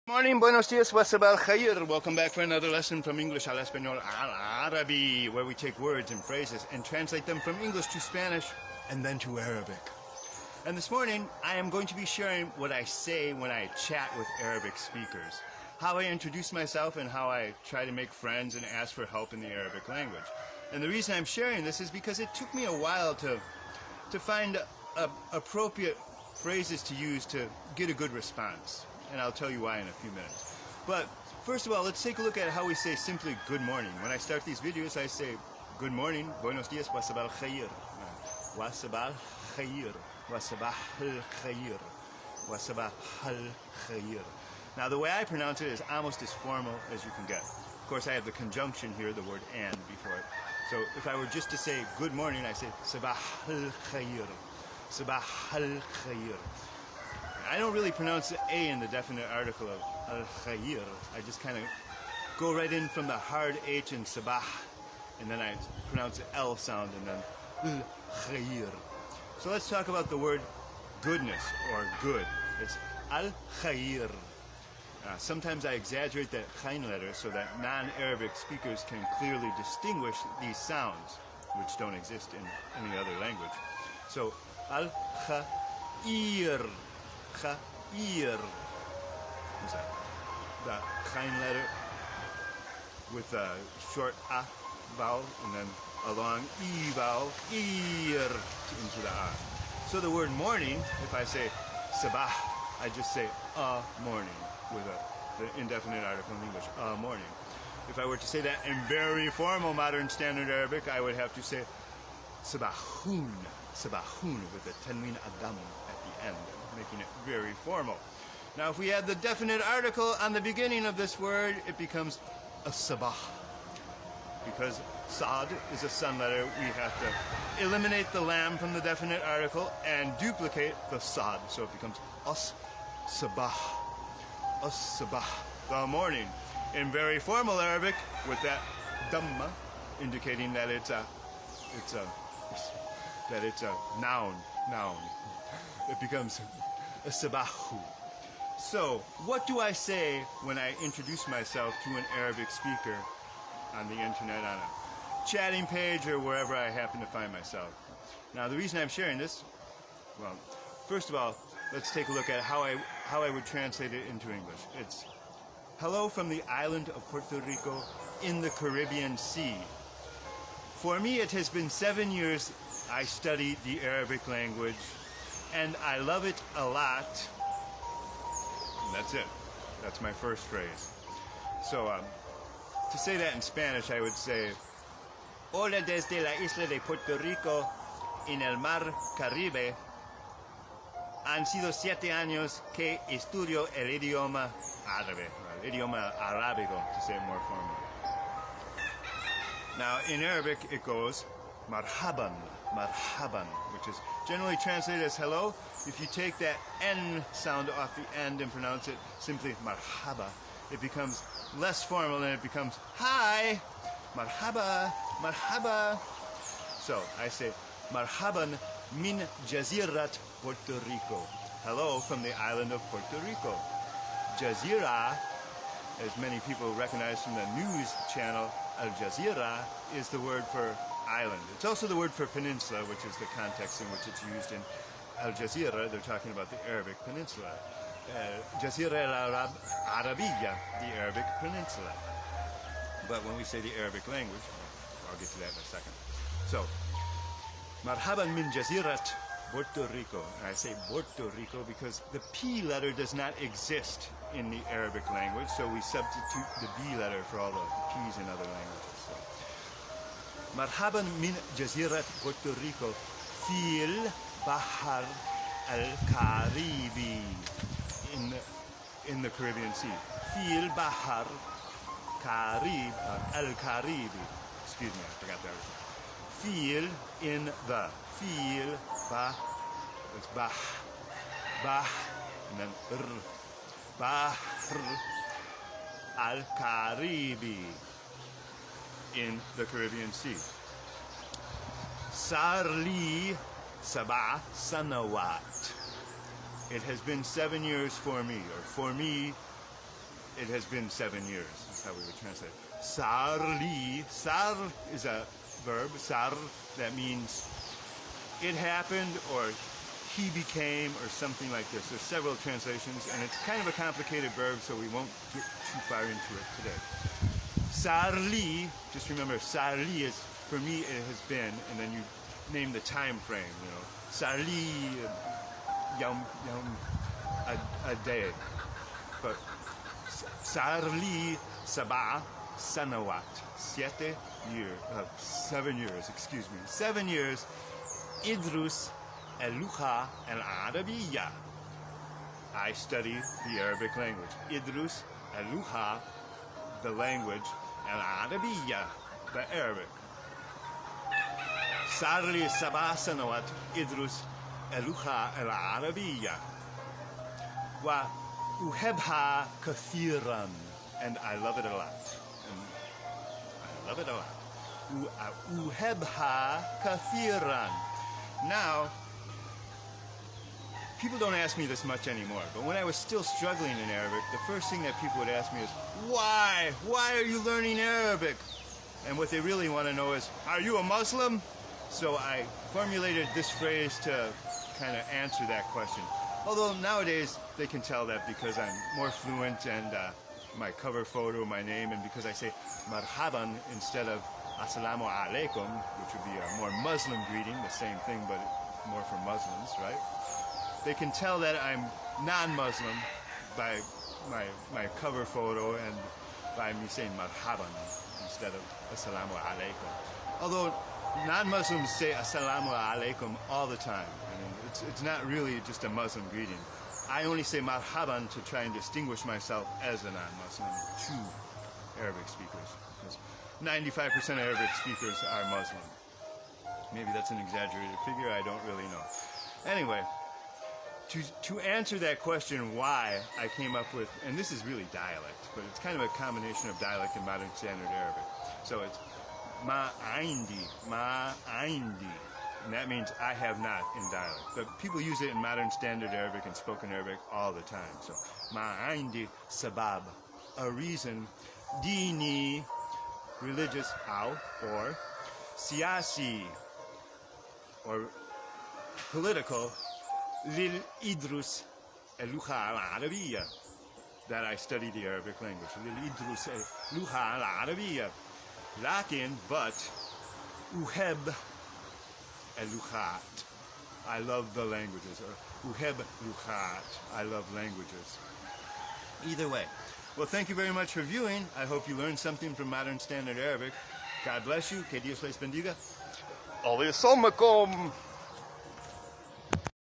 Morning, buenos dias, wasabal khair. Welcome back for another lesson from English al Espanol al Arabi, where we take words and phrases and translate them from English to Spanish and then to Arabic. And this morning, I am going to be sharing what I say when I chat with Arabic speakers, how I introduce myself and how I try to make friends and ask for help in the Arabic language. And the reason I'm sharing this is because it took me a while to find appropriate phrases to use to get a good response. And I'll tell you why in a few minutes. But first of all, let's take a look at how we say simply good morning. When I start these videos, I say good morning, buenos dias, wasabal khair, wasabal khair, wasabah al khair, wasabah al khair. Now the way I pronounce it is almost as formal as you can get. Of course, I have the conjunction here, the word and before it. So if I were just to say good morning, I say sabah al khair, sabah al khair. I don't really pronounce the A in the definite article of al-khair. I just kind of go right in from the hard H in sabah, and then I pronounce the L sound, and then al-khair. So let's talk about the word goodness or good. It's al-khair. Sometimes I exaggerate that khain letter so that non-Arabic speakers can clearly distinguish these sounds, which don't exist in any other language. So al-khair. Khair. What's that? The khain letter with a short a vowel and then a long e vowel, ear into the a. So the word morning, if I say sabah, I just say a morning with the indefinite article in English, a morning. If I were to say that in very formal modern standard Arabic, I would have to say sabahun, sabahun with a tanween agam at the end, making it very formal. Now if we add the definite article on the beginning of this word, it becomes a sabah. Because sad is a sun letter, we have to eliminate the lam from the definite article and duplicate the sad. So it becomes as sabah, the morning. In very formal Arabic, with that dhamma, indicating that it's a noun. It becomes a sabahu. So, what do I say when I introduce myself to an Arabic speaker on the internet, on a chatting page, or wherever I happen to find myself? Now, the reason I'm sharing this, well, first of all, let's take a look at how I would translate it into English. It's hello from the island of Puerto Rico in the Caribbean Sea. For me, it has been 7 years I study the Arabic language, and I love it a lot. And that's it. That's my first phrase. So, to say that in Spanish, I would say, Hola desde la isla de Puerto Rico, en el mar Caribe. Han sido 7 años que estudio el idioma árabe, el idioma arábigo, to say it more formally. Now, in Arabic, it goes marhaban, marhaban, which is generally translated as hello. If you take that N sound off the end and pronounce it simply marhaba, it becomes less formal and it becomes hi, marhaba, marhaba. So I say marhaban min jazirat Puerto Rico. Hello from the island of Puerto Rico. Jazira, as many people recognize from the news channel Al Jazeera, is the word for island. It's also the word for peninsula, which is the context in which it's used in Al Jazeera. They're talking about the Arabic peninsula. Jazeera al Arabiya, the Arabic peninsula. But when we say the Arabic language, I'll get to that in a second. So, marhaban min jazirat Puerto Rico. And I say Puerto Rico because the P letter does not exist in the Arabic language, so we substitute the B letter for all the P's in other languages. So, marhaban min jazirat Puerto Rico fil bahar al-Caribe, in the Caribbean Sea. Fil bahar al-Caribe. Excuse me, I forgot that. Fil in the. Fil bah. It's bah. Bah. And then Bahr al-Caribe, in the Caribbean Sea. Sarli sab'a sanawat. It has been 7 years for me, or for me, it has been 7 years. That's how we would translate. Sar li. Sar is a verb. Sar, that means it happened or he became or something like this. There's several translations, and it's kind of a complicated verb, so we won't get too far into it today. Sar li, just remember, sar li is, for me, it has been, and then you name the time frame, you know. Sar li, a day. But sar li sabah sanawat, 7 years, excuse me. 7 years, idrus اللغة العربية. I study the Arabic language. Idrus اللغة, the language, العربية, the Arabic. صار لي 7 سنوات إدرس اللغة العربية وأحبها كثيرا, and I love it a lot. أحبها كثيرا. Now, people don't ask me this much anymore, but when I was still struggling in Arabic, the first thing that people would ask me is, why? Why are you learning Arabic? And what they really want to know is, are you a Muslim? So I formulated this phrase to kind of answer that question. Although nowadays they can tell that because I'm more fluent and my cover photo, my name, and because I say marhaban instead of assalamu alaikum, which would be a more Muslim greeting, the same thing but more for Muslims, right? They can tell that I'm non-Muslim by my cover photo and by me saying marhaban instead of assalamu alaikum. Although non-Muslims say assalamu alaikum all the time. I mean, it's not really just a Muslim greeting. I only say marhaban to try and distinguish myself as a non-Muslim to Arabic speakers, because 95% of Arabic speakers are Muslim. Maybe that's an exaggerated figure, I don't really know. Anyway, to answer that question why I came up with, and this is really dialect, but it's kind of a combination of dialect and modern standard Arabic. So it's ma aindi, and that means I have not in dialect. But people use it in modern standard Arabic and spoken Arabic all the time. So ma aindi sabab, a reason, dini, religious, or siyasi, or political, lil idrus اللغة العربية, that I study the Arabic language. lil idrus اللغة العربية. Lakin, but, uheb اللغات, I love the languages, or uheb lughat, I love languages. Either way. Well, thank you very much for viewing. I hope you learned something from Modern Standard Arabic. God bless you. Que Dios les bendiga. Aliasamakum.